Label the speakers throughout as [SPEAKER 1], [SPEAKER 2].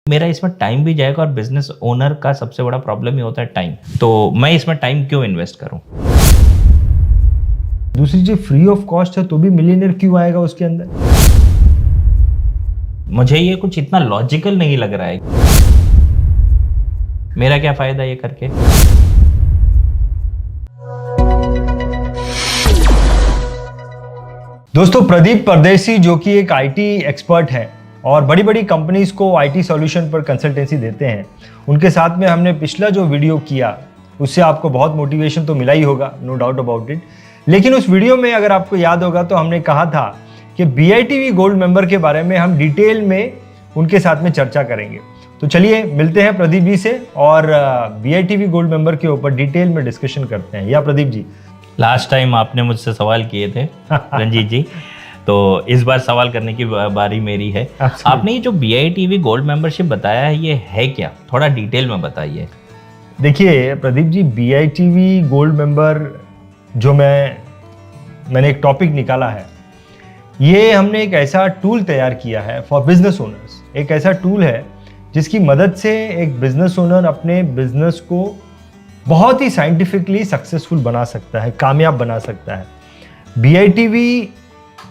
[SPEAKER 1] मेरा इसमें टाइम भी जाएगा और बिजनेस ओनर का सबसे बड़ा प्रॉब्लम ही होता है टाइम। तो मैं इसमें टाइम क्यों इन्वेस्ट करूं?
[SPEAKER 2] दूसरी चीज फ्री ऑफ कॉस्ट है तो भी मिलियनर क्यों आएगा उसके अंदर?
[SPEAKER 1] मुझे ये कुछ इतना लॉजिकल नहीं लग रहा है। मेरा क्या फायदा ये करके?
[SPEAKER 2] दोस्तों, प्रदीप परदेसी जो कि एक आईटी एक्सपर्ट है और बड़ी बड़ी कंपनीज को आईटी सॉल्यूशन पर कंसल्टेंसी देते हैं, उनके साथ में हमने पिछला जो वीडियो किया उससे आपको बहुत मोटिवेशन तो मिला ही होगा, नो डाउट अबाउट इट। लेकिन उस वीडियो में अगर आपको याद होगा तो हमने कहा था कि BITV गोल्ड मेंबर के बारे में हम डिटेल में उनके साथ में चर्चा करेंगे। तो चलिए मिलते हैं प्रदीप जी से और BITV गोल्ड मेंबर के ऊपर डिटेल में डिस्कशन करते हैं। या प्रदीप जी,
[SPEAKER 1] लास्ट टाइम आपने मुझसे सवाल किए थे रंजीत जी, तो इस बार सवाल करने की बारी मेरी है। आपने ये जो BITV गोल्ड मेंबरशिप बताया है, ये है क्या? थोड़ा डिटेल में बताइए।
[SPEAKER 2] देखिए Pradeep ji, BITV gold member जो मैंने एक टॉपिक निकाला है, ये हमने एक ऐसा टूल तैयार किया है फॉर बिजनेस ओनर्स। एक ऐसा टूल है जिसकी मदद से एक बिजनेस ओनर अपने बिजनेस को बहुत ही साइंटिफिकली सक्सेसफुल बना सकता है, कामयाब बना सकता है। BITV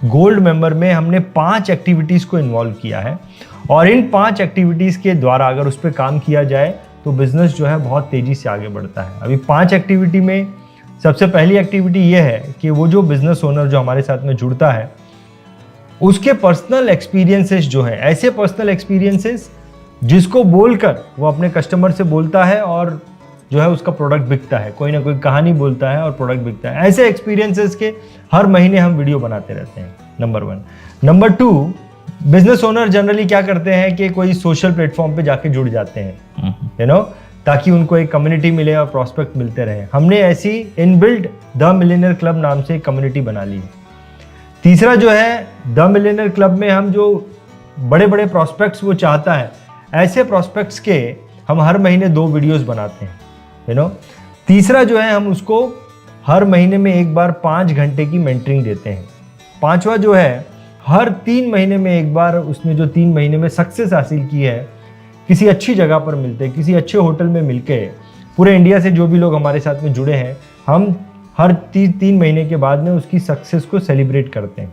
[SPEAKER 2] गोल्ड मेंबर में हमने 5 एक्टिविटीज़ को इन्वॉल्व किया है और इन 5 एक्टिविटीज़ के द्वारा अगर उस पर काम किया जाए तो बिजनेस जो है बहुत तेज़ी से आगे बढ़ता है। अभी 5 एक्टिविटी में सबसे पहली एक्टिविटी ये है कि वो जो बिजनेस ओनर जो हमारे साथ में जुड़ता है उसके पर्सनल एक्सपीरियंसेस जो हैं, ऐसे पर्सनल एक्सपीरियंसेस जिसको बोलकर वो अपने कस्टमर से बोलता है और जो है उसका प्रोडक्ट बिकता है, कोई ना कोई कहानी बोलता है और प्रोडक्ट बिकता है। ऐसे एक्सपीरियंसेस के हर महीने हम वीडियो बनाते रहते हैं, number 1। Number 2, business owner generally क्या करते हैं कि कोई सोशल प्लेटफॉर्म पे जाके जुड़ जाते हैं, ताकि उनको एक कम्युनिटी मिले और प्रॉस्पेक्ट मिलते रहे। हमने ऐसी इनबिल्ट द मिलियनर क्लब नाम से एक कम्युनिटी बना ली है। तीसरा जो है, द मिलियनर क्लब में हम जो बड़े बड़े प्रॉस्पेक्ट्स वो चाहता है, ऐसे प्रॉस्पेक्ट्स के हम हर महीने 2 वीडियोस बनाते हैं। तीसरा जो है, हम उसको हर महीने में एक बार 5 घंटे की मेंटरिंग देते हैं। 5वां जो है, हर 3 महीने में एक बार उसने जो 3 महीने में सक्सेस हासिल की है, किसी अच्छी जगह पर मिलते हैं, किसी अच्छे होटल में मिलके, पूरे इंडिया से जो भी लोग हमारे साथ में जुड़े हैं, हम हर 3 महीने के बाद में उसकी सक्सेस को सेलिब्रेट करते हैं।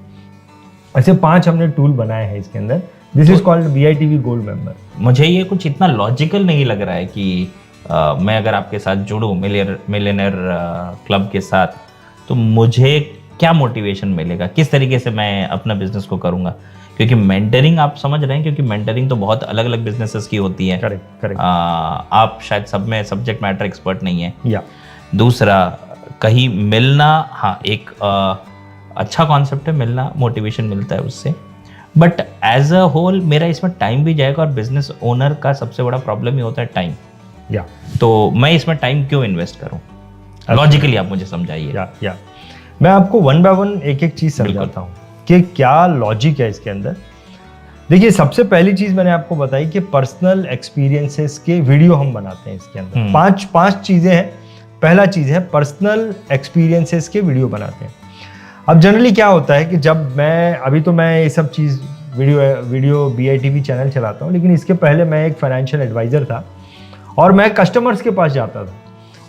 [SPEAKER 2] ऐसे 5 हमने टूल बनाए हैं इसके अंदर। This is called BITV gold member.
[SPEAKER 1] मुझे ये कुछ इतना लॉजिकल नहीं लग रहा है कि मैं अगर आपके साथ जुड़ूं मिलियनर क्लब के साथ, तो मुझे क्या मोटिवेशन मिलेगा, किस तरीके से मैं अपना बिजनेस को करूंगा? क्योंकि मेंटरिंग, आप समझ रहे हैं, क्योंकि मेंटरिंग तो बहुत अलग अलग बिजनेसेस की होती है।
[SPEAKER 2] करेक्ट।
[SPEAKER 1] आप शायद सब में सब्जेक्ट मैटर एक्सपर्ट नहीं है।
[SPEAKER 2] या
[SPEAKER 1] दूसरा, कहीं मिलना, हाँ एक अच्छा कॉन्सेप्ट है, मिलना, मोटिवेशन मिलता है उससे, बट एज अ होल मेरा इसमें टाइम भी जाएगा और बिजनेस ओनर का सबसे बड़ा प्रॉब्लम ही होता है टाइम।
[SPEAKER 2] या
[SPEAKER 1] तो मैं इसमें टाइम क्यों इन्वेस्ट करूं? लॉजिकली आप मुझे समझाइए।
[SPEAKER 2] या मैं आपको 1 बाय 1 एक चीज समझाता हूँ कि क्या लॉजिक है इसके अंदर। देखिए, सबसे पहली चीज मैंने आपको बताई कि पर्सनल एक्सपीरियंसेस के वीडियो हम बनाते हैं इसके अंदर। 5 चीजें हैं। पहला चीज है पर्सनल एक्सपीरियंसेस के वीडियो बनाते हैं। अब जनरली क्या होता है कि जब अभी तो मैं ये सब चीज वीडियो BITV चैनल चलाता हूँ, लेकिन इसके पहले मैं एक फाइनेंशियल एडवाइजर था और मैं कस्टमर्स के पास जाता था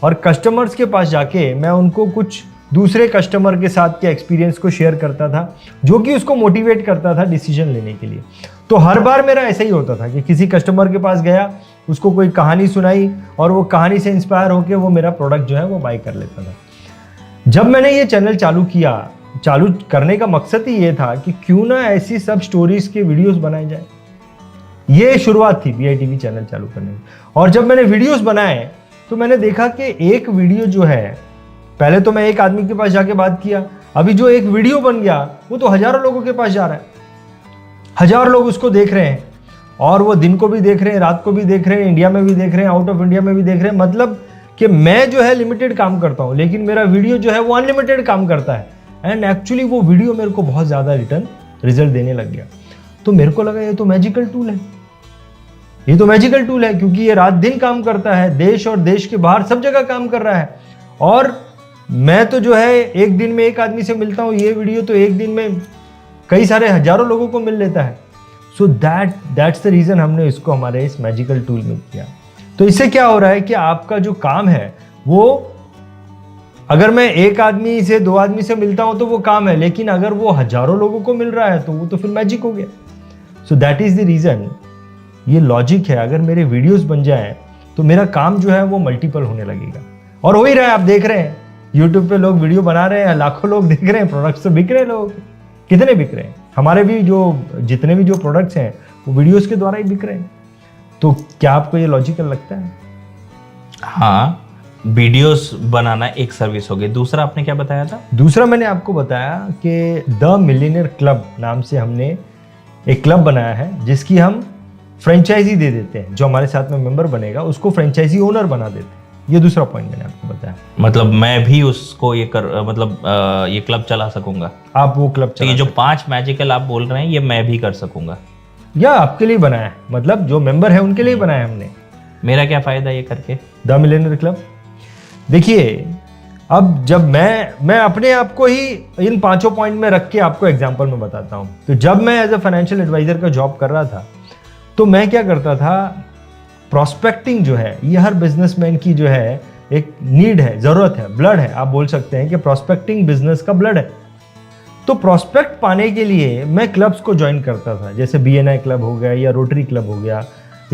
[SPEAKER 2] और कस्टमर्स के पास जाके मैं उनको कुछ दूसरे कस्टमर के साथ के एक्सपीरियंस को शेयर करता था, जो कि उसको मोटिवेट करता था डिसीजन लेने के लिए। तो हर बार मेरा ऐसा ही होता था कि किसी कस्टमर के पास गया, उसको कोई कहानी सुनाई और वो कहानी से इंस्पायर होकर वो मेरा प्रोडक्ट जो है वो बाय कर लेता था। जब मैंने ये चैनल चालू करने का मकसद ही ये था कि क्यों ना ऐसी सब स्टोरीज के वीडियोस बनाए जाए। ये शुरुआत थी BITV चैनल चालू करने में। और जब मैंने वीडियोस बनाए तो मैंने देखा कि एक वीडियो जो है, पहले तो मैं एक आदमी के पास जाके बात किया, अभी जो एक वीडियो बन गया वो तो हजारों लोगों के पास जा रहा है। 1000 लोग उसको देख रहे हैं और वो दिन को भी देख रहे हैं, रात को भी देख रहे हैं, इंडिया में भी देख रहे हैं, आउट ऑफ इंडिया में भी देख रहे हैं। मतलब कि मैं जो है लिमिटेड काम करता हूँ, लेकिन मेरा वीडियो जो है वो अनलिमिटेड काम करता है। एंड एक्चुअली वो वीडियो मेरे को बहुत ज़्यादा रिजल्ट देने लग गया। तो मेरे को लगा ये तो मैजिकल टूल है, ये तो मैजिकल टूल है, क्योंकि ये रात दिन काम करता है, देश और देश के बाहर सब जगह काम कर रहा है। और मैं तो जो है एक दिन में एक आदमी से मिलता हूँ, ये वीडियो तो एक दिन में कई सारे हजारों लोगों को मिल लेता है। सो दैट्स द रीज़न हमने इसको हमारे इस मैजिकल टूल में किया। तो इससे क्या हो रहा है कि आपका जो काम है वो, अगर मैं एक आदमी से 2 आदमी से मिलता हूं तो वो काम है, लेकिन अगर वो हजारों लोगों को मिल रहा है तो वो तो फिर मैजिक हो गया। So that is the reason, ये लॉजिक है। अगर मेरे वीडियोस बन जाए तो मेरा काम जो है वो मल्टीपल होने लगेगा, और हो ही रहा है। आप देख रहे हैं यूट्यूब पे लोग वीडियो बना रहे हैं, लाखों लोग देख रहे हैं, प्रोडक्ट्स तो बिक रहे हैं, लोग कितने बिक रहे हैं। हमारे भी जितने भी जो प्रोडक्ट्स हैं वो वीडियोस के द्वारा ही बिक रहे हैं। तो क्या आपको ये लॉजिकल लगता है?
[SPEAKER 1] हाँ, वीडियोस बनाना एक सर्विस हो गई। दूसरा आपने क्या बताया था?
[SPEAKER 2] दूसरा मैंने आपको बताया कि द मिलियनेयर क्लब नाम से हमने एक क्लब बनाया है, जिसकी हम फ्रेंचाइजी दे देते हैं। जो हमारे साथ में मेंबर बनेगा उसको फ्रेंचाइजी ओनर बना देते हैं। ये दूसरा पॉइंट मैंने आपको बताया।
[SPEAKER 1] मतलब मैं भी उसको ये ये क्लब चला सकूंगा?
[SPEAKER 2] आप वो क्लब
[SPEAKER 1] तो ये जो 5 मैजिकल आप बोल रहे हैं ये मैं भी कर सकूंगा?
[SPEAKER 2] या आपके लिए बनाया है, मतलब जो मेंबर है उनके लिए बनाया है हमने।
[SPEAKER 1] मेरा क्या फायदा ये करके?
[SPEAKER 2] द मिलियनेयर क्लब, देखिए अब जब मैं अपने आप को ही इन 5 पॉइंट में रख के आपको एग्जांपल में बताता हूं। तो जब मैं एज अ फाइनेंशियल एडवाइजर का जॉब कर रहा था तो मैं क्या करता था, प्रोस्पेक्टिंग जो है ये हर बिजनेसमैन की जो है एक नीड है, जरूरत है, ब्लड है। आप बोल सकते हैं कि प्रोस्पेक्टिंग बिजनेस का ब्लड है। तो प्रोस्पेक्ट पाने के लिए मैं क्लब्स को ज्वाइन करता था, जैसे BNI क्लब हो गया, या रोटरी क्लब हो गया,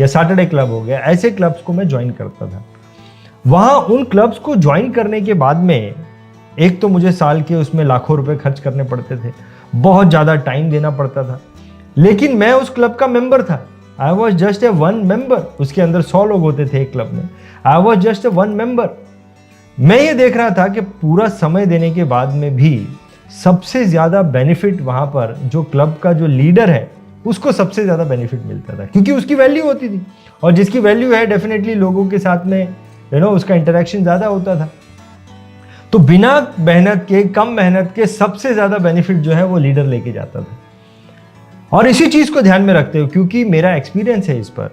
[SPEAKER 2] या सैटरडे क्लब हो गया। ऐसे क्लब्स को मैं ज्वाइन करता था। वहाँ उन क्लब्स को ज्वाइन करने के बाद में एक तो मुझे साल के उसमें लाखों रुपए खर्च करने पड़ते थे, बहुत ज़्यादा टाइम देना पड़ता था, लेकिन मैं उस क्लब का मेंबर था। I was just a 1 member. उसके अंदर 100 लोग होते थे एक क्लब में, I was just a 1 member. मैं ये देख रहा था कि पूरा समय देने के बाद में भी सबसे ज़्यादा बेनिफिट वहाँ पर जो क्लब का जो लीडर है उसको सबसे ज़्यादा बेनिफिट मिलता था, क्योंकि उसकी वैल्यू होती थी, और जिसकी वैल्यू है डेफिनेटली लोगों के साथ में उसका इंटरेक्शन ज़्यादा होता था। तो बिना मेहनत के, कम मेहनत के सबसे ज़्यादा बेनिफिट जो है वो लीडर लेके जाता था। और इसी चीज़ को ध्यान में रखते हुए, क्योंकि मेरा एक्सपीरियंस है इस पर,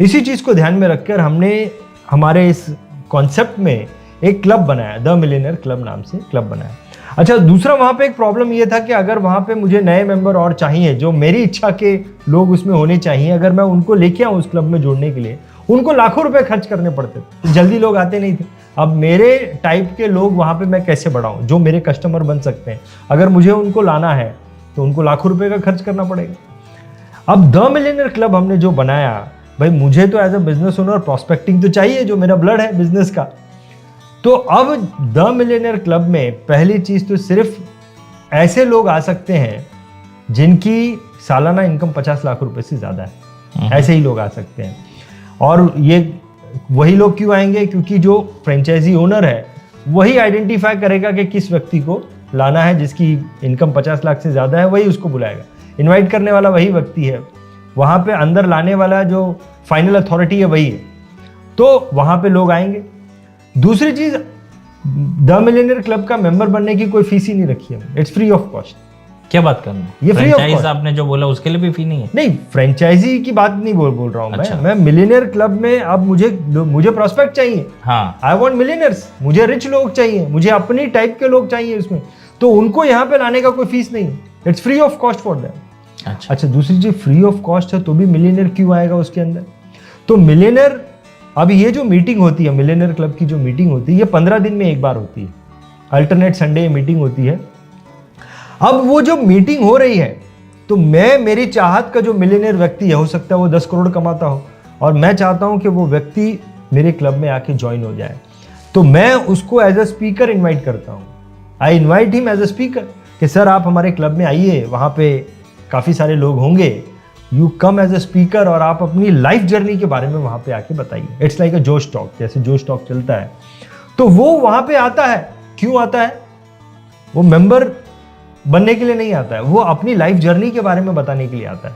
[SPEAKER 2] इसी चीज़ को ध्यान में रखकर हमने हमारे इस कॉन्सेप्ट में एक क्लब बनाया, द मिलियनेयर क्लब नाम से क्लब बनाया। अच्छा, दूसरा वहाँ पे एक प्रॉब्लम ये था कि अगर वहाँ पे मुझे नए मेंबर और चाहिए, जो मेरी इच्छा के लोग उसमें होने चाहिए, अगर मैं उनको लेके आऊँ उस क्लब में जोड़ने के लिए, उनको लाखों रुपए खर्च करने पड़ते थे, जल्दी लोग आते नहीं थे। अब मेरे टाइप के लोग वहाँ पे मैं कैसे बढ़ाऊँ जो मेरे कस्टमर बन सकते हैं? अगर मुझे उनको लाना है तो उनको लाखों रुपए का खर्च करना पड़ेगा। अब द मिलियनेयर क्लब हमने जो बनाया, भाई मुझे तो as a business owner prospecting तो चाहिए, जो मेरा ब्लड है बिजनेस का। तो अब द मिलियनेयर क्लब में पहली चीज तो सिर्फ ऐसे लोग आ सकते हैं जिनकी सालाना इनकम 50 लाख रुपए से ज्यादा है, ऐसे ही लोग आ सकते हैं। और ये वही लोग क्यों आएंगे? क्योंकि जो फ्रेंचाइजी ओनर है वही आइडेंटिफाई करेगा कि किस व्यक्ति को लाना है, जिसकी इनकम 50 लाख से ज़्यादा है, वही उसको बुलाएगा। इनवाइट करने वाला वही व्यक्ति है, वहाँ पे अंदर लाने वाला जो फाइनल अथॉरिटी है वही है। तो वहाँ पे लोग आएंगे। दूसरी चीज़, द मिलियनेयर क्लब का मेंबर बनने की कोई फीस ही नहीं रखी है, इट्स फ्री ऑफ कॉस्ट।
[SPEAKER 1] क्या बात करना है?
[SPEAKER 2] ये फ्री ऑफ
[SPEAKER 1] फ्रेंचाइज
[SPEAKER 2] कॉस्ट।
[SPEAKER 1] आपने जो बोला उसके लिए भी फी नहीं है?
[SPEAKER 2] नहीं, फ्रेंचाइजी की बात नहीं बोल रहा हूँ।
[SPEAKER 1] अच्छा।
[SPEAKER 2] मैं मिलियनेयर क्लब में अब मुझे प्रॉस्पेक्ट चाहिए।
[SPEAKER 1] हाँ,
[SPEAKER 2] आई वॉन्ट मिलियनर्स, मुझे रिच लोग चाहिए, मुझे अपनी टाइप के लोग चाहिए उसमें, तो उनको यहाँ पे लाने का कोई फीस नहीं है, it's free of cost for them. अच्छा, दूसरी चीज फ्री ऑफ कॉस्ट है तो भी मिलियनेयर क्यों आएगा उसके अंदर? तो मिलियनेयर, अब ये जो मीटिंग होती है, मिलियनेयर क्लब की जो मीटिंग होती है, ये 15 दिन में एक बार होती है, अल्टरनेट संडे मीटिंग होती है। अब वो जो मीटिंग हो रही है, तो मेरी चाहत का जो मिलियनेयर व्यक्ति है, हो सकता है वो 10 करोड़ कमाता हो, और मैं चाहता हूं कि वो व्यक्ति मेरे क्लब में आके ज्वाइन हो जाए, तो मैं उसको एज अ स्पीकर इन्वाइट करता हूं। I invite him as a speaker कि सर आप हमारे क्लब में आइए, वहां पे काफी सारे लोग होंगे, you come as a speaker, और आप अपनी लाइफ जर्नी के बारे में वहां पे आके बताइए। इट्स लाइक अ जोश टॉक, जैसे जोश टॉक चलता है। तो वो वहां पे आता है। क्यों आता है? वो मेंबर बनने के लिए नहीं आता है, वो अपनी लाइफ जर्नी के बारे में बताने के लिए आता है।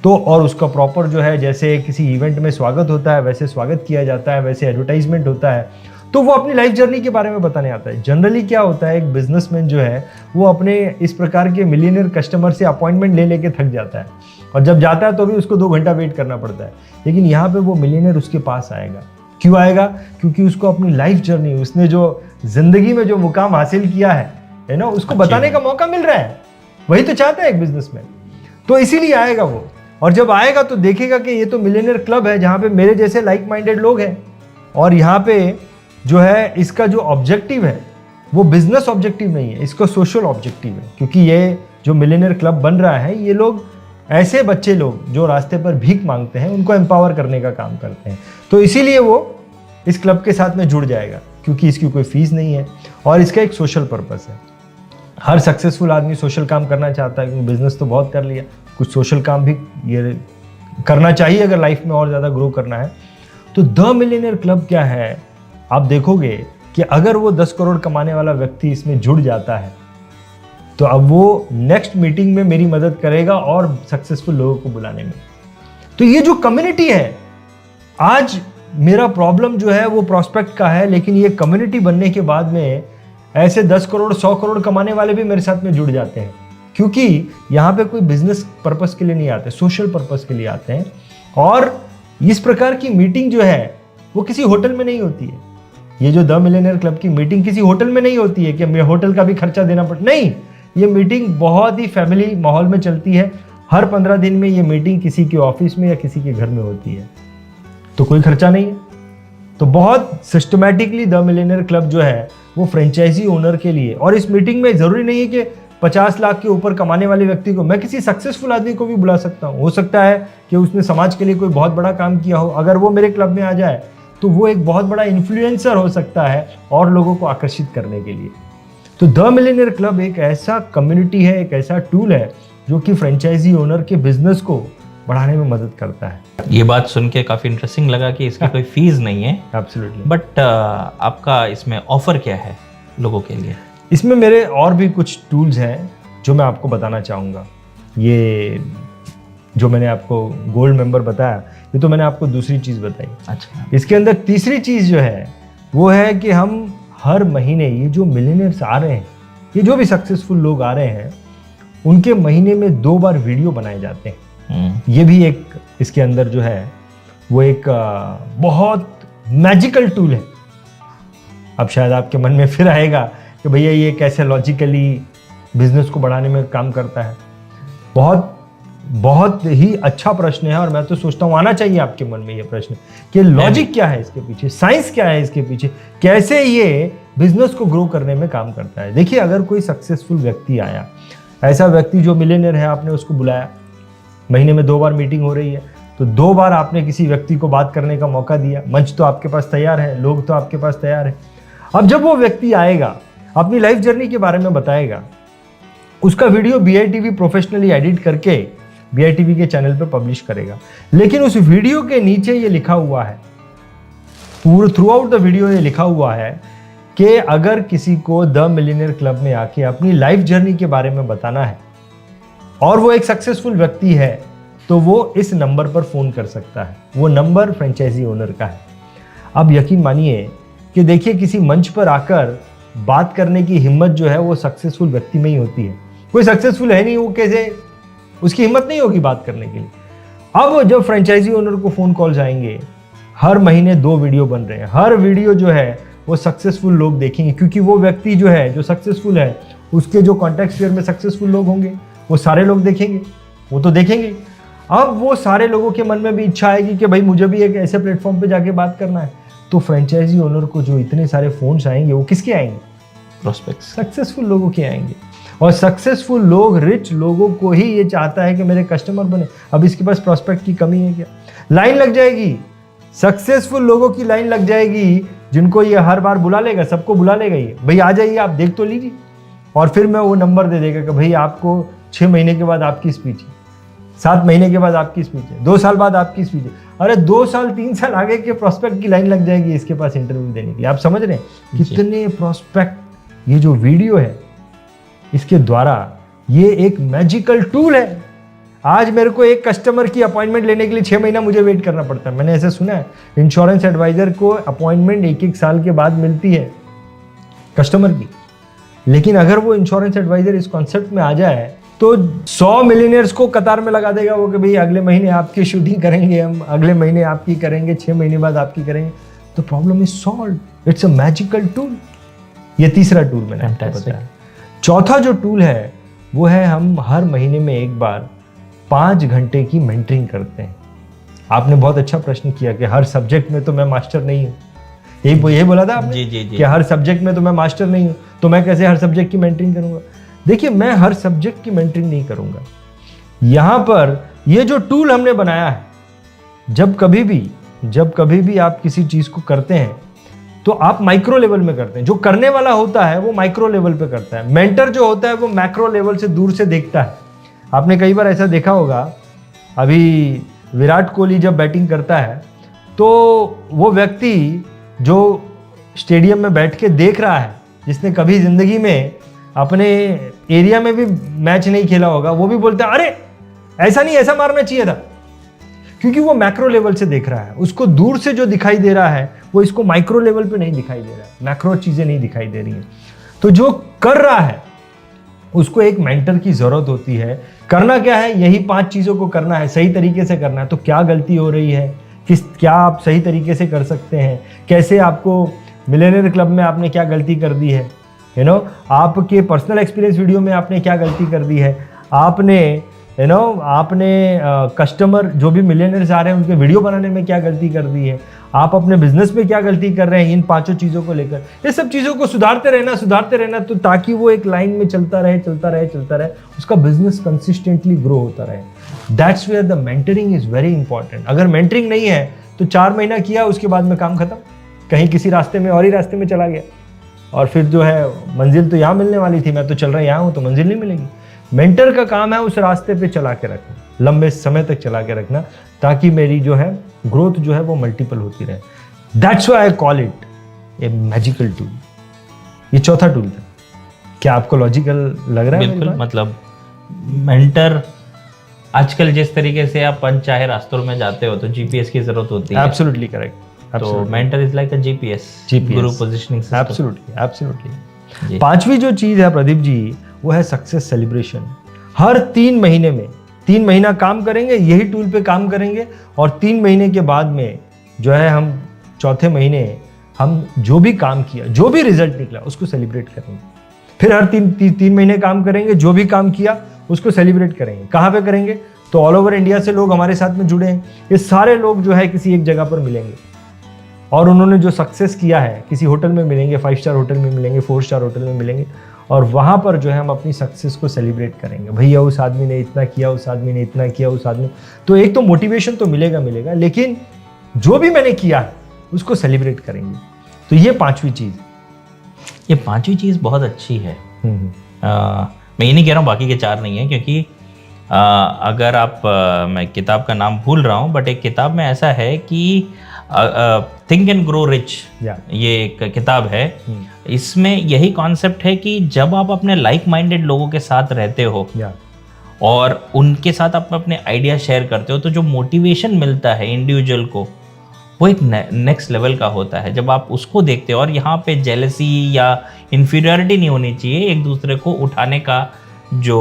[SPEAKER 2] तो और उसका प्रॉपर जो है, जैसे किसी इवेंट में स्वागत होता है वैसे स्वागत किया जाता है, वैसे एडवर्टाइजमेंट होता है, तो वो अपनी लाइफ जर्नी के बारे में बताने आता है। जनरली क्या होता है, एक बिजनेसमैन जो है वो अपने इस प्रकार के मिलियनेयर कस्टमर से अपॉइंटमेंट ले लेके थक जाता है, और जब जाता है तो भी उसको 2 घंटा वेट करना पड़ता है। लेकिन यहाँ पे वो मिलियनेयर उसके पास आएगा। क्यों आएगा? क्योंकि उसको अपनी लाइफ जर्नी, उसने जो जिंदगी में जो मुकाम हासिल किया है ना, उसको बताने का मौका मिल रहा है। वही तो चाहता है एक बिजनेसमैन, तो इसीलिए आएगा वो। और जब आएगा तो देखेगा कि ये तो मिलियनेयर क्लब है जहाँ पे मेरे जैसे लाइक माइंडेड लोग हैं, और यहाँ पे जो है इसका जो ऑब्जेक्टिव है वो बिजनेस ऑब्जेक्टिव नहीं है, इसका सोशल ऑब्जेक्टिव है। क्योंकि ये जो मिलियनेयर क्लब बन रहा है, ये लोग ऐसे बच्चे लोग जो रास्ते पर भीख मांगते हैं उनको एम्पावर करने का काम करते हैं। तो इसीलिए वो इस क्लब के साथ में जुड़ जाएगा, क्योंकि इसकी कोई फीस नहीं है और इसका एक सोशल पर्पस है। हर सक्सेसफुल आदमी सोशल काम करना चाहता है, क्योंकि बिजनेस तो बहुत कर लिया, कुछ सोशल काम भी ये करना चाहिए अगर लाइफ में और ज़्यादा ग्रो करना है। तो द मिलियनेयर क्लब क्या है, आप देखोगे कि अगर वो 10 करोड़ कमाने वाला व्यक्ति इसमें जुड़ जाता है तो अब वो नेक्स्ट मीटिंग में मेरी मदद करेगा और सक्सेसफुल लोगों को बुलाने में। तो ये जो कम्युनिटी है, आज मेरा प्रॉब्लम जो है वो प्रॉस्पेक्ट का है, लेकिन ये कम्युनिटी बनने के बाद में ऐसे 10 करोड़ 100 करोड़ कमाने वाले भी मेरे साथ में जुड़ जाते हैं, क्योंकि यहाँ पे कोई बिजनेस पर्पस के लिए नहीं आते, सोशल पर्पस के लिए आते हैं। और इस प्रकार की मीटिंग जो है वो किसी होटल में नहीं होती है। ये जो द मिलियनेयर क्लब की मीटिंग किसी होटल में नहीं होती है कि मेरे होटल का भी खर्चा देना पड़ता, नहीं, ये मीटिंग बहुत ही फैमिली माहौल में चलती है। हर 15 दिन में ये मीटिंग किसी के ऑफिस में या किसी के घर में होती है, तो कोई खर्चा नहीं है। तो बहुत सिस्टमैटिकली द मिलियनेयर क्लब जो है वो फ्रेंचाइजी ओनर के लिए, और इस मीटिंग में जरूरी नहीं है कि 50 लाख के ऊपर कमाने वाले व्यक्ति को, मैं किसी सक्सेसफुल आदमी को भी बुला सकता हूँ। हो सकता है कि उसने समाज के लिए कोई बहुत बड़ा काम किया हो, अगर वो मेरे क्लब में आ जाए तो वो एक बहुत बड़ा इन्फ्लुएंसर हो सकता है और लोगों को आकर्षित करने के लिए। तो द मिलियनेयर क्लब एक ऐसा कम्युनिटी है, एक ऐसा टूल है जो कि फ्रेंचाइजी ओनर के बिजनेस को बढ़ाने में मदद करता है।
[SPEAKER 1] ये बात सुन के काफी इंटरेस्टिंग लगा कि इसकी कोई फीस नहीं है।
[SPEAKER 2] एब्सोल्युटली।
[SPEAKER 1] बट आपका इसमें ऑफर क्या है लोगों के लिए?
[SPEAKER 2] इसमें मेरे और भी कुछ टूल्स हैं जो मैं आपको बताना चाहूँगा। ये जो मैंने आपको गोल्ड मेंबर बताया, ये तो मैंने आपको दूसरी चीज़ बताई।
[SPEAKER 1] अच्छा,
[SPEAKER 2] इसके अंदर तीसरी चीज़ जो है वो है कि हम हर महीने ये जो मिलियनेयर्स आ रहे हैं, ये जो भी सक्सेसफुल लोग आ रहे हैं, उनके महीने में 2 बार वीडियो बनाए जाते हैं। ये भी एक इसके अंदर जो है वो एक बहुत मैजिकल टूल है। अब शायद आपके मन में फिर आएगा कि भैया ये कैसे लॉजिकली बिजनेस को बढ़ाने में काम करता है। बहुत बहुत ही अच्छा प्रश्न है, और मैं तो सोचता हूँ आना चाहिए आपके मन में ये प्रश्न कि लॉजिक क्या है इसके पीछे, साइंस क्या है इसके पीछे, कैसे ये बिजनेस को ग्रो करने में काम करता है। देखिए, अगर कोई सक्सेसफुल व्यक्ति आया, ऐसा व्यक्ति जो मिलियनेयर है, आपने उसको बुलाया, महीने में 2 बार मीटिंग हो रही है, तो 2 बार आपने किसी व्यक्ति को बात करने का मौका दिया, मंच तो आपके पास तैयार है, लोग तो आपके पास तैयार है। अब जब वो व्यक्ति आएगा, अपनी लाइफ जर्नी के बारे में बताएगा, उसका वीडियो BITV प्रोफेशनली एडिट करके BITV के चैनल पर पब्लिश करेगा। लेकिन उस वीडियो के नीचे ये लिखा हुआ है, पूरे थ्रू आउट द वीडियो ये लिखा हुआ है कि अगर किसी को द मिलियनेयर क्लब में आके अपनी लाइफ जर्नी के बारे में बताना है और वो एक सक्सेसफुल व्यक्ति है, तो वो इस नंबर पर फोन कर सकता है। वो नंबर फ्रेंचाइजी ओनर का है। अब यकीन मानिए कि देखिए, किसी मंच पर आकर बात करने की हिम्मत जो है वो सक्सेसफुल व्यक्ति में ही होती है। कोई सक्सेसफुल है नहीं, वो कैसे, उसकी हिम्मत नहीं होगी बात करने के लिए। अब जब फ्रेंचाइजी ओनर को फोन कॉल्स आएंगे, हर महीने 2 वीडियो बन रहे हैं, हर वीडियो जो है वो सक्सेसफुल लोग देखेंगे, क्योंकि वो व्यक्ति जो है जो सक्सेसफुल है, उसके जो कॉन्टैक्ट स्फीयर में सक्सेसफुल लोग होंगे वो सारे लोग देखेंगे, वो तो देखेंगे। अब वो सारे लोगों के मन में भी इच्छा आएगी कि भाई मुझे भी एक ऐसे प्लेटफॉर्म पे जाके बात करना है। तो फ्रेंचाइजी ओनर को जो इतने सारे फोन्स आएंगे, वो किसके आएंगे?
[SPEAKER 1] प्रोस्पेक्ट्स,
[SPEAKER 2] सक्सेसफुल लोगों के आएंगे। और सक्सेसफुल लोग, रिच लोगों को ही ये चाहता है कि मेरे कस्टमर बने। अब इसके पास प्रोस्पेक्ट की कमी है क्या? लाइन लग जाएगी, सक्सेसफुल लोगों की लाइन लग जाएगी, जिनको ये हर बार बुला लेगा, सबको बुला लेगा ये, भाई आ जाइए, आप देख तो लीजिए। और फिर मैं वो नंबर दे देगा कि भाई आपको 6 महीने के बाद आपकी स्पीच है, 7 महीने के बाद आपकी स्पीच है, 2 साल बाद आपकी स्पीच है। अरे 2 साल 3 साल आगे के प्रोस्पेक्ट की लाइन लग जाएगी इसके पास इंटरव्यू देने के लिए। आप समझ रहे हैं कितने प्रोस्पेक्ट, ये जो वीडियो है इसके द्वारा, ये एक मैजिकल टूल है। आज मेरे को एक कस्टमर की अपॉइंटमेंट लेने के लिए 6 महीना मुझे वेट करना पड़ता है। मैंने ऐसे सुना है, इंश्योरेंस एडवाइजर को अपॉइंटमेंट 1-1 साल के बाद मिलती है कस्टमर की। लेकिन अगर वो इंश्योरेंस एडवाइजर इस कॉन्सेप्ट में आ जाए तो 100 मिलियनियर्स को कतार में लगा देगा वो कि भाई अगले महीने आपकी शूटिंग करेंगे हम, अगले महीने आपकी करेंगे, 6 महीने बाद आपकी करेंगे। तो problem is solved. It's a magical tool. ये तीसरा टूल मैंने आपको बताया। चौथा जो टूल है वो है, हम हर महीने में एक बार 5 घंटे की मेंटरिंग करते हैं। आपने बहुत अच्छा प्रश्न किया कि हर सब्जेक्ट में तो मैं मास्टर नहीं हूँ, यही बोला था आपने
[SPEAKER 1] जी।
[SPEAKER 2] कि हर सब्जेक्ट में तो मैं मास्टर नहीं हूँ, तो मैं कैसे हर सब्जेक्ट की मेंटरिंग करूंगा। देखिए, मैं हर सब्जेक्ट की मेंटरिंग नहीं करूंगा। यहां पर ये जो टूल हमने बनाया है, जब कभी भी आप किसी चीज को करते हैं तो आप माइक्रो लेवल में करते हैं। जो करने वाला होता है वो माइक्रो लेवल पे करता है, मेंटर जो होता है वो मैक्रो लेवल से दूर से देखता है। आपने कई बार ऐसा देखा होगा, अभी विराट कोहली जब बैटिंग करता है तो वो व्यक्ति जो स्टेडियम में बैठ के देख रहा है, जिसने कभी जिंदगी में अपने एरिया में भी मैच नहीं खेला होगा, वो भी बोलता है अरे ऐसा नहीं, ऐसा मारना चाहिए था, क्योंकि वो मैक्रो लेवल से देख रहा है। उसको दूर से जो दिखाई दे रहा है वो इसको माइक्रो लेवल पे नहीं दिखाई दे रहा है, मैक्रो चीजें नहीं दिखाई दे रही हैं। तो जो कर रहा है उसको एक मेंटर की जरूरत होती है। करना क्या है, यही 5 चीजों को करना है, सही तरीके से करना है। तो क्या गलती हो रही है, क्या आप सही तरीके से कर सकते हैं, कैसे आपको मिलियनेयर क्लब में आपने क्या गलती कर दी है, आपके पर्सनल एक्सपीरियंस वीडियो में आपने क्या गलती कर दी है, आपने कस्टमर जो भी मिलियनेयर्स आ रहे हैं उनके वीडियो बनाने में क्या गलती कर दी है, आप अपने बिजनेस में क्या गलती कर रहे हैं। इन 5 चीज़ों को लेकर ये सब चीज़ों को सुधारते रहना, तो ताकि वो एक लाइन में चलता रहे, उसका बिजनेस कंसिस्टेंटली ग्रो होता रहे। That's where the mentoring is very important. अगर मेंटरिंग नहीं है तो 4 महीना किया, उसके बाद में काम खत्म, कहीं किसी रास्ते में और ही रास्ते में चला गया, और फिर जो है मंजिल तो यहाँ मिलने वाली थी, मैं तो चल रहा यहाँ हूँ, तो मंजिल नहीं मिलेगी। मेंटर का काम है उस रास्ते पे चला के रखना, लंबे समय तक चला के रखना, ताकि मेरी जो है ग्रोथ जो है वो मल्टीपल होती रहे। That's why I call it A magical tool. ये चौथा टूल था। क्या आपको लॉजिकल लग रहा है?
[SPEAKER 1] बिल्कुल, मतलब मेंटर आजकल जिस तरीके से आप अनचाहे रास्तों में जाते हो तो जीपीएस की जरूरत होती है।
[SPEAKER 2] Absolutely correct.
[SPEAKER 1] तो mentor is like a GPS, guru positioning system.
[SPEAKER 2] Absolutely. 5वीं जो चीज है प्रदीप जी, वो है सक्सेस सेलिब्रेशन। हर 3 महीने में 3 महीना काम करेंगे, यही टूल पे काम करेंगे, और 3 महीने के बाद में जो है हम चौथे महीने हम जो भी काम किया, जो भी रिजल्ट निकला उसको सेलिब्रेट करेंगे। फिर हर 3 महीने काम करेंगे, जो भी काम किया उसको सेलिब्रेट करेंगे। कहाँ पे करेंगे? तो ऑल ओवर इंडिया से लोग हमारे साथ में जुड़े हैं, ये सारे लोग जो है किसी एक जगह पर मिलेंगे, और उन्होंने जो सक्सेस किया है किसी होटल में मिलेंगे, 5 स्टार होटल में मिलेंगे, 4 स्टार होटल में मिलेंगे, और वहाँ पर जो है हम अपनी सक्सेस को सेलिब्रेट करेंगे। भैया उस आदमी ने इतना किया, उस आदमी ने इतना किया, उस आदमी। तो एक तो मोटिवेशन तो मिलेगा, लेकिन जो भी मैंने किया है उसको सेलिब्रेट करेंगे। तो ये 5वीं चीज़।
[SPEAKER 1] ये 5वीं चीज़ बहुत अच्छी है। मैं ये नहीं कह रहा हूँ बाकी के 4 नहीं है, क्योंकि अगर आप मैं किताब का नाम भूल रहा हूँ, बट एक किताब में ऐसा है कि थिंक एंड ग्रो रिच, ये एक किताब है। इसमें यही कॉन्सेप्ट है कि जब आप अपने लाइक माइंडेड लोगों के साथ रहते हो और उनके साथ आप अपने आइडिया शेयर करते हो, तो जो मोटिवेशन मिलता है इंडिविजुअल को वो एक नेक्स्ट लेवल का होता है। जब आप उसको देखते हो, और यहाँ पे जेलसी या इन्फीरियरिटी नहीं होनी चाहिए, एक दूसरे को उठाने का जो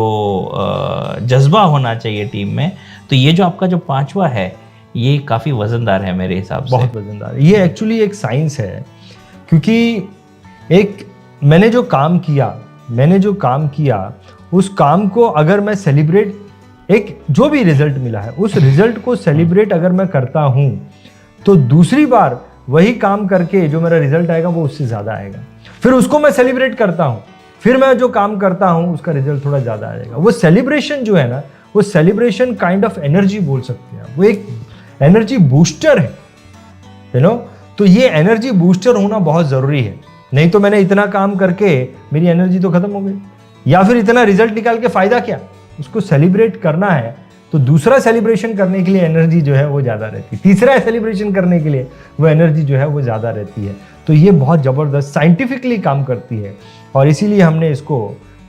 [SPEAKER 1] जज्बा होना चाहिए टीम में। तो ये जो आपका जो 5वां है ये काफ़ी वजनदार है मेरे हिसाब से।
[SPEAKER 2] बहुत वजनदार। ये एक्चुअली एक साइंस है, क्योंकि मैंने जो काम किया उस काम को अगर मैं सेलिब्रेट, एक जो भी रिजल्ट मिला है उस रिजल्ट को सेलिब्रेट अगर मैं करता हूँ, तो दूसरी बार वही काम करके जो मेरा रिजल्ट आएगा वो उससे ज़्यादा आएगा। फिर उसको मैं सेलिब्रेट करता हूँ, फिर मैं जो काम करता हूँ उसका रिजल्ट थोड़ा ज़्यादा आएगा। वो सेलिब्रेशन जो है ना, वो सेलिब्रेशन काइंड ऑफ एनर्जी बोल सकते हैं, वो एक एनर्जी बूस्टर है, तो ये एनर्जी बूस्टर होना बहुत ज़रूरी है। नहीं तो मैंने इतना काम करके मेरी एनर्जी तो खत्म हो गई, या फिर इतना रिजल्ट निकाल के फ़ायदा क्या। उसको सेलिब्रेट करना है तो दूसरा सेलिब्रेशन करने के लिए एनर्जी जो है वो ज़्यादा रहती है, तीसरा सेलिब्रेशन करने के लिए वो एनर्जी जो है वो ज़्यादा रहती है। तो ये बहुत ज़बरदस्त साइंटिफिकली काम करती है, और इसीलिए हमने इसको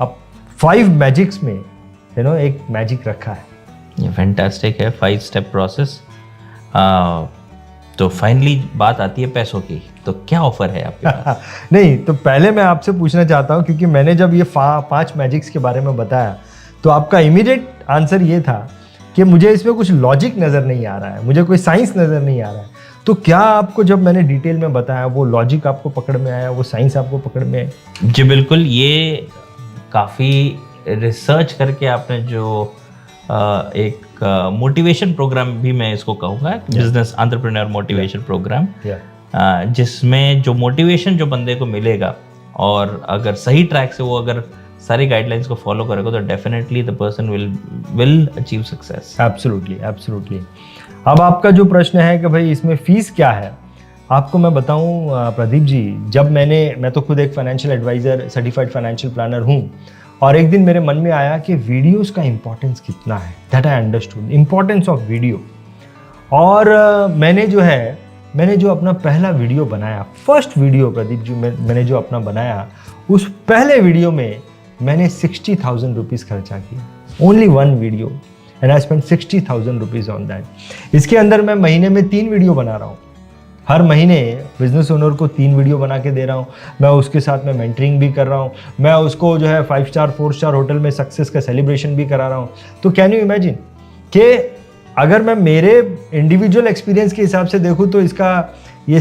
[SPEAKER 2] अब 5 मैजिक्स में एक मैजिक रखा है।
[SPEAKER 1] ये फैंटास्टिक है, 5 स्टेप प्रोसेस। तो फाइनली बात आती है पैसों की, तो क्या ऑफर है आपके पास?
[SPEAKER 2] नहीं, तो पहले मैं आपसे पूछना चाहता हूँ, क्योंकि मैंने जब ये 5 मैजिक्स के बारे में बताया तो आपका इमीडिएट आंसर ये था कि मुझे इसमें कुछ लॉजिक नज़र नहीं आ रहा है, मुझे कोई साइंस नज़र नहीं आ रहा है। तो क्या आपको जब मैंने डिटेल में बताया वो लॉजिक आपको पकड़ में आया, वो साइंस आपको पकड़ में आई?
[SPEAKER 1] जी बिल्कुल, ये काफ़ी रिसर्च करके आपने जो एक एक मोटिवेशन प्रोग्राम भी मैं इसको कहूँगा, बिजनेस एंटरप्रेन्योर मोटिवेशन प्रोग्राम, जिसमें जो मोटिवेशन जो बंदे को मिलेगा और अगर सही ट्रैक से वो अगर सारी गाइडलाइंस को फॉलो करेगा तो definitely the person will achieve success.
[SPEAKER 2] Absolutely. अब आपका जो प्रश्न है कि भाई इसमें फीस क्या है, आपको मैं बताऊं प्रदीप जी, जब मैं तो खुद एक financial adviser, certified financial planner हूं, और एक दिन मेरे मन में आया कि वीडियोस का इंपॉर्टेंस कितना है। That I understood importance of video. और मैंने जो अपना पहला वीडियो बनाया, फर्स्ट वीडियो प्रदीप जी मैंने जो अपना बनाया, उस पहले वीडियो में मैंने 60,000 रुपीज़ खर्चा किया। Only one video and I spend 60,000 rupees on that. इसके अंदर मैं महीने में 3 वीडियो बना रहा हूँ। हर महीने बिजनेस ओनर को 3 वीडियो बना के दे रहा हूँ। मैं उसके साथ में मेंटरिंग भी कर रहा हूँ। मैं उसको 5 स्टार 4 स्टार होटल में सक्सेस का सेलिब्रेशन भी करा रहा हूँ। तो कैन यू इमेजिन कि अगर मैं मेरे इंडिविजुअल एक्सपीरियंस के हिसाब से देखूँ तो इसका ये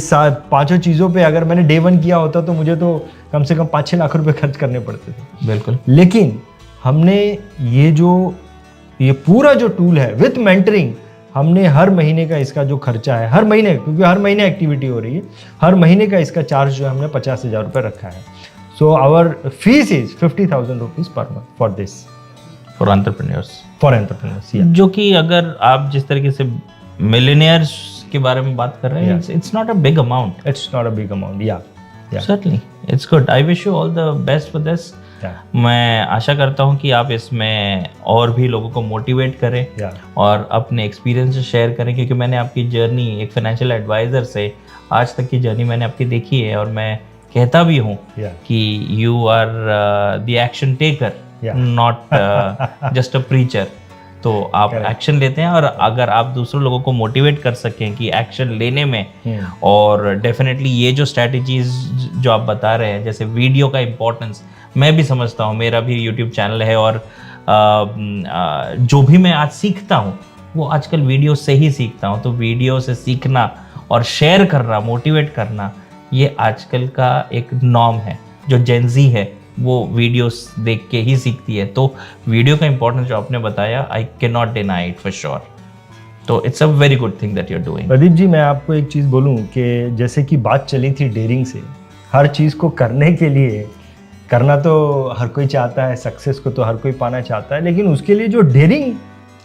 [SPEAKER 2] 5 चीज़ों पे अगर मैंने डे 1 किया होता तो मुझे तो कम से कम 5-6 लाख रुपए खर्च करने पड़ते थे।
[SPEAKER 1] बिल्कुल।
[SPEAKER 2] लेकिन हमने ये पूरा जो टूल है विथ मेंटरिंग, हमने हर महीने का इसका जो खर्चा है, हर महीने, क्योंकि हर महीने एक्टिविटी हो रही है, हर महीने का इसका चार्ज जो है हमने 50,000 रुपये रखा है। So our fees is 50,000 rupees per month for this,
[SPEAKER 1] for entrepreneurs.
[SPEAKER 2] जो
[SPEAKER 1] कि अगर आप जिस तरीके से मिलियनियर्स के बारे में बात कर रहे हैं, it's not a big amount.
[SPEAKER 2] या
[SPEAKER 1] certainly it's good. I wish you all the best for this. मैं आशा करता हूं कि आप इसमें और भी लोगों को मोटिवेट करें और अपने एक्सपीरियंस शेयर करें, क्योंकि मैंने आपकी जर्नी एक फाइनेंशियल एडवाइजर से आज तक की जर्नी मैंने आपकी देखी है, और मैं कहता भी हूं कि you are the action taker, not just a preacher. तो आप एक्शन लेते हैं, और अगर आप दूसरों लोगों को मोटिवेट कर सकें कि एक्शन लेने में, और डेफिनेटली ये जो स्ट्रैटेजीज जो आप बता रहे हैं, जैसे वीडियो का इम्पोर्टेंस, मैं भी समझता हूँ, मेरा भी यूट्यूब चैनल है, और जो भी मैं आज सीखता हूँ वो आजकल वीडियो से ही सीखता हूँ। तो वीडियो से सीखना और शेयर करना, मोटिवेट करना, ये आजकल का एक नॉर्म है। जो जेनजी है वो वीडियोस देख के ही सीखती है। तो वीडियो का इंपॉर्टेंस जो आपने बताया, I can not deny it for sure. तो it's a very good thing that you are doing.
[SPEAKER 2] Pradeep ji, मैं आपको एक चीज़ बोलूं कि जैसे कि बात चली थी डेयरिंग से, हर चीज़ को करने के लिए, करना तो हर कोई चाहता है, सक्सेस को तो हर कोई पाना चाहता है, लेकिन उसके लिए जो डेयरिंग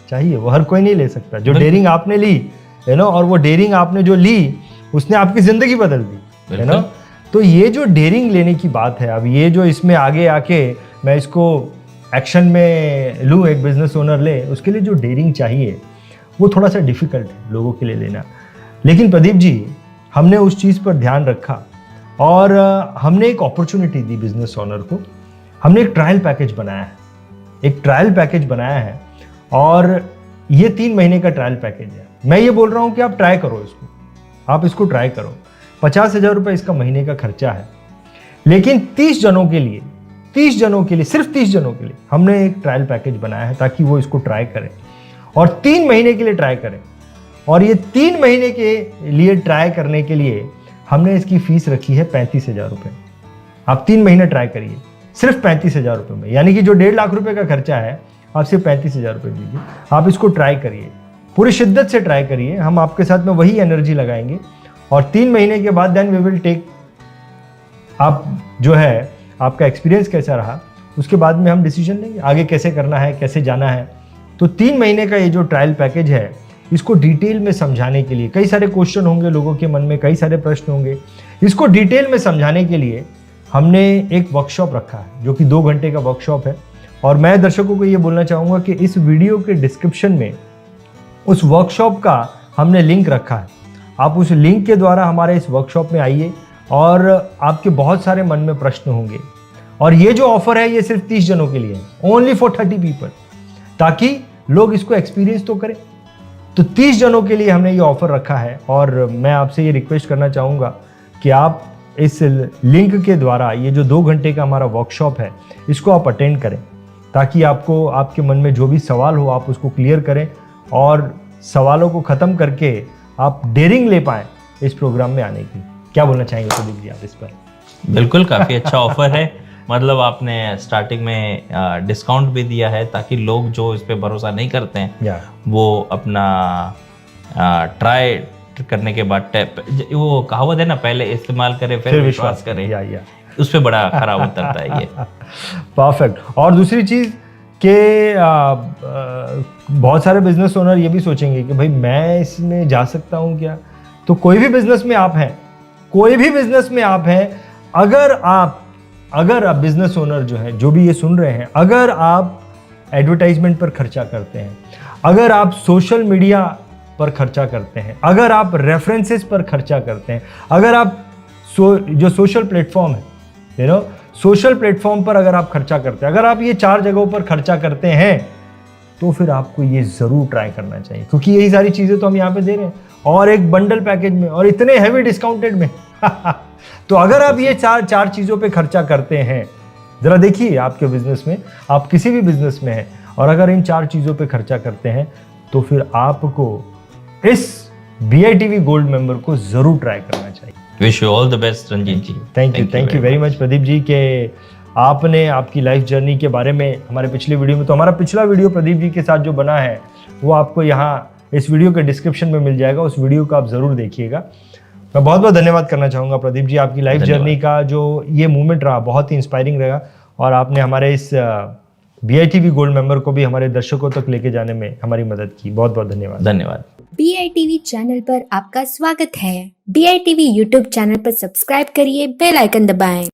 [SPEAKER 2] चाहिए वो हर कोई नहीं ले सकता। जो डेयरिंग आपने ली और वो डेयरिंग आपने जो ली उसने आपकी ज़िंदगी बदल दी, तो ये जो डेयरिंग लेने की बात है, अब ये जो इसमें आगे आके मैं इसको एक्शन में लूँ, एक बिजनेस ओनर ले, उसके लिए जो डेयरिंग चाहिए वो थोड़ा सा डिफिकल्ट है लोगों के लिए लेना। लेकिन प्रदीप जी, हमने उस चीज़ पर ध्यान रखा और हमने एक अपॉर्चुनिटी दी बिजनेस ओनर को। हमने एक ट्रायल पैकेज बनाया है, और ये 3 महीने का ट्रायल पैकेज है। मैं ये बोल रहा हूँ कि आप ट्राई करो इसको, आप इसको ट्राई करो। 50,000 रुपये इसका महीने का खर्चा है, लेकिन 30 जनों के लिए, सिर्फ 30 जनों के लिए हमने एक ट्रायल पैकेज बनाया है, ताकि वो इसको ट्राई करें और 3 महीने के लिए ट्राई करें। और ये 3 महीने के लिए ट्राई करने के लिए हमने इसकी फीस रखी है 35,000 रुपये। आप 3 महीने ट्राई करिए सिर्फ 35,000 रुपये में, यानी कि जो 1.5 लाख रुपए का खर्चा है, आप सिर्फ 35,000 रुपये दीजिए। आप इसको ट्राई करिए, पूरी शिद्दत से ट्राई करिए। हम आपके साथ में वही एनर्जी लगाएंगे, और 3 महीने के बाद देन वी विल टेक, आप जो है आपका एक्सपीरियंस कैसा रहा, उसके बाद में हम डिसीजन लेंगे आगे कैसे करना है, कैसे जाना है। तो 3 महीने का ये जो ट्रायल पैकेज है, इसको डिटेल में समझाने के लिए, कई सारे क्वेश्चन होंगे लोगों के मन में, कई सारे प्रश्न होंगे, इसको डिटेल में समझाने के लिए हमने एक वर्कशॉप रखा है, जो कि 2 घंटे का वर्कशॉप है। और मैं दर्शकों को ये बोलना चाहूँगा कि इस वीडियो के डिस्क्रिप्शन में उस वर्कशॉप का हमने लिंक रखा है। आप उस लिंक के द्वारा हमारे इस वर्कशॉप में आइए, और आपके बहुत सारे मन में प्रश्न होंगे। और ये जो ऑफर है, ये सिर्फ 30 जनों के लिए है, ओनली फॉर 30 पीपल, ताकि लोग इसको एक्सपीरियंस तो करें। तो 30 जनों के लिए हमने ये ऑफर रखा है, और मैं आपसे ये रिक्वेस्ट करना चाहूँगा कि आप इस लिंक के द्वारा ये जो 2 घंटे का हमारा वर्कशॉप है, इसको आप अटेंड करें, ताकि आपको, आपके मन में जो भी सवाल हो, आप उसको क्लियर करें, और सवालों को ख़त्म करके आप डेयरिंग ले पाएँ इस प्रोग्राम में आने की। क्या बोलना चाहेंगे प्रदीप जी आप इस पर?
[SPEAKER 1] बिल्कुल, काफ़ी अच्छा ऑफर है। मतलब आपने स्टार्टिंग में डिस्काउंट भी दिया है ताकि लोग जो इस पे भरोसा नहीं करते हैं
[SPEAKER 2] या
[SPEAKER 1] वो अपना ट्राई करने के बाद वो कहावत है ना, पहले इस्तेमाल करे फिर विश्वास करे,
[SPEAKER 2] या
[SPEAKER 1] उस पे बड़ा खरा उतरता है ये।
[SPEAKER 2] परफेक्ट। और दूसरी चीज कि बहुत सारे बिजनेस ओनर ये भी सोचेंगे कि भाई मैं इसमें जा सकता हूँ क्या। तो कोई भी बिजनेस में आप हैं, कोई भी बिजनेस में आप हैं, अगर आप बिजनेस ओनर जो है, जो भी ये सुन रहे हैं, अगर आप एडवर्टाइजमेंट पर खर्चा करते हैं, अगर आप सोशल मीडिया पर खर्चा करते हैं, अगर आप रेफरेंसेस पर खर्चा करते हैं, अगर आप जो सोशल प्लेटफॉर्म है, सोशल प्लेटफॉर्म पर अगर आप खर्चा करते हैं, अगर आप ये 4 जगहों पर खर्चा करते हैं, तो फिर आपको ये जरूर ट्राई करना चाहिए, क्योंकि यही सारी चीजें तो हम यहाँ पे दे रहे हैं, और एक बंडल पैकेज में, और इतने हैवी डिस्काउंटेड में। तो अगर आप ये चार चीजों पे खर्चा करते हैं, जरा देखिए आपके बिजनेस में, आप किसी भी बिजनेस में हैं, और अगर इन 4 चीजों पे खर्चा करते हैं, तो फिर आपको इस BITV गोल्ड मेंबर को जरूर ट्राई करना चाहिए।
[SPEAKER 1] Wish you all the best Ranjeet ji.
[SPEAKER 2] Thank you very much Pradeep ji के आपने आपकी लाइफ जर्नी के बारे में हमारे पिछले वीडियो में, तो हमारा पिछला वीडियो प्रदीप जी के साथ जो बना है वो आपको यहाँ इस वीडियो के डिस्क्रिप्शन में मिल जाएगा, उस वीडियो को आप जरूर देखिएगा। मैं बहुत बहुत धन्यवाद करना चाहूँगा प्रदीप जी, आपकी लाइफ जर्नी का जो ये मूवमेंट रहा बहुत ही इंस्पायरिंग रहा, और आपने हमारे इस BITV गोल्ड मेंबर को भी हमारे दर्शकों तक लेके जाने में हमारी मदद की। बहुत बहुत धन्यवाद।
[SPEAKER 1] धन्यवाद।
[SPEAKER 3] BITV चैनल पर आपका स्वागत है। BITV यूट्यूब चैनल पर सब्सक्राइब करिए, बेल आइकन दबाएं।